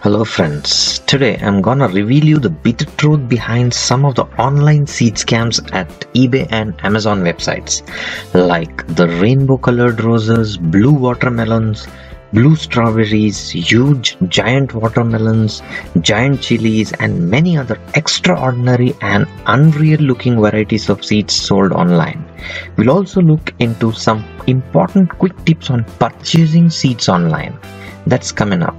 Hello friends, today I'm gonna reveal you the bitter truth behind some of the online seed scams at eBay and Amazon websites, like the rainbow colored roses, blue watermelons, blue strawberries, huge giant watermelons, giant chilies, and many other extraordinary and unreal looking varieties of seeds sold online. We'll also look into some important quick tips on purchasing seeds online. That's coming up.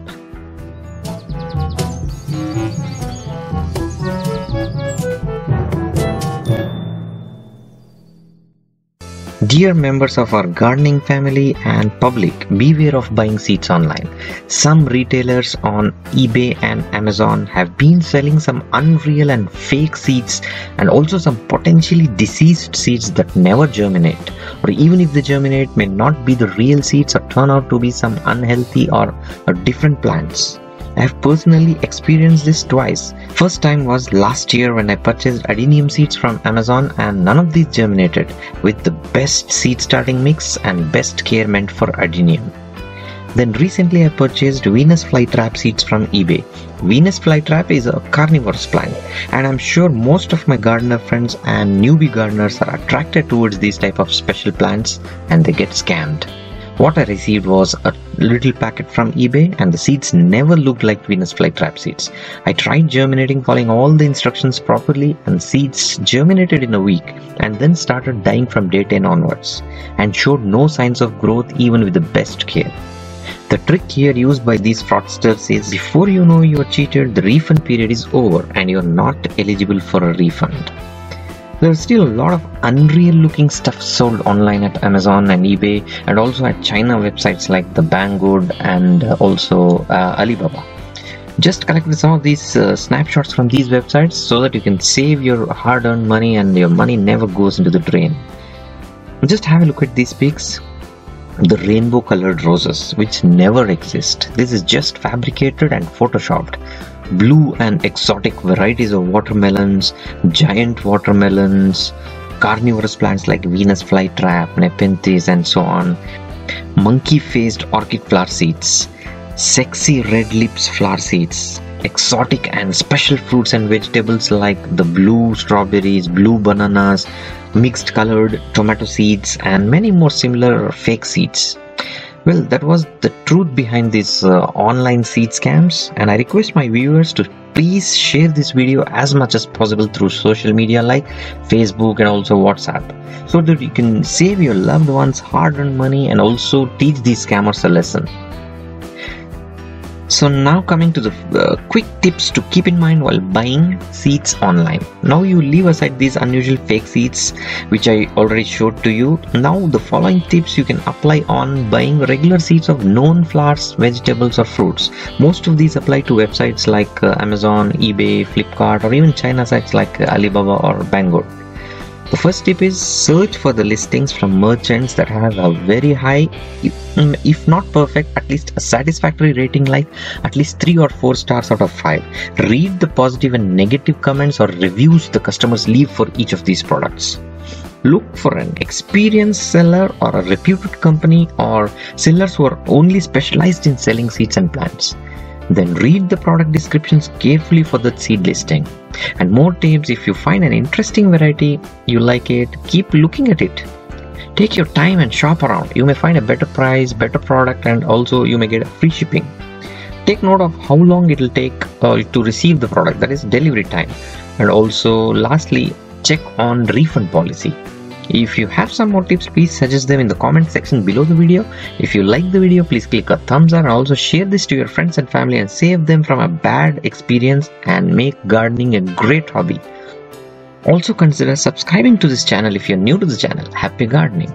Dear members of our gardening family and public, beware of buying seeds online. Some retailers on eBay and Amazon have been selling some unreal and fake seeds, and also some potentially diseased seeds that never germinate, or even if they germinate may not be the real seeds or turn out to be some unhealthy or different plants. I have personally experienced this twice. First time was last year when I purchased adenium seeds from Amazon, and none of these germinated with the best seed starting mix and best care meant for adenium. Then recently I purchased Venus flytrap seeds from eBay. Venus flytrap is a carnivorous plant, and I'm sure most of my gardener friends and newbie gardeners are attracted towards these type of special plants, and they get scammed. What I received was a little packet from eBay, and the seeds never looked like Venus flytrap seeds. I tried germinating following all the instructions properly, and seeds germinated in a week and then started dying from day 10 onwards and showed no signs of growth even with the best care. The trick here used by these fraudsters is before you know you are cheated, the refund period is over and you are not eligible for a refund. There is still a lot of unreal looking stuff sold online at Amazon and eBay, and also at China websites like the Banggood and also Alibaba. Just collect some of these snapshots from these websites so that you can save your hard-earned money and your money never goes into the drain. Just have a look at these pics. The rainbow colored roses, which never exist. This is just fabricated and photoshopped. Blue and exotic varieties of watermelons, giant watermelons, carnivorous plants like Venus flytrap, Nepenthes, and so on. Monkey-faced orchid flower seeds, sexy red lips flower seeds, exotic and special fruits and vegetables like the blue strawberries, blue bananas, mixed colored tomato seeds, and many more similar fake seeds. Well, that was the truth behind these online seed scams, and I request my viewers to please share this video as much as possible through social media like Facebook and also WhatsApp, so that you can save your loved ones hard-earned money and also teach these scammers a lesson. So now coming to the quick tips to keep in mind while buying seeds online. Now you leave aside these unusual fake seeds which I already showed to you. Now the following tips you can apply on buying regular seeds of known flowers, vegetables or fruits. Most of these apply to websites like Amazon, eBay, Flipkart, or even China sites like Alibaba or Banggood. The first tip is search for the listings from merchants that have a very high, if not perfect, at least a satisfactory rating like at least 3 or 4 stars out of 5. Read the positive and negative comments or reviews the customers leave for each of these products. Look for an experienced seller or a reputed company or sellers who are only specialized in selling seeds and plants. Then read the product descriptions carefully for the seed listing. And more tips, if you find an interesting variety, you like it, keep looking at it. Take your time and shop around. You may find a better price, better product, and also you may get free shipping. Take note of how long it will take to receive the product, that is delivery time. And also lastly, check on refund policy. If you have some more tips, please suggest them in the comment section below the video. If you like the video, please click a thumbs up and also share this to your friends and family and save them from a bad experience and make gardening a great hobby. Also consider subscribing to this channel if you're new to the channel. Happy gardening!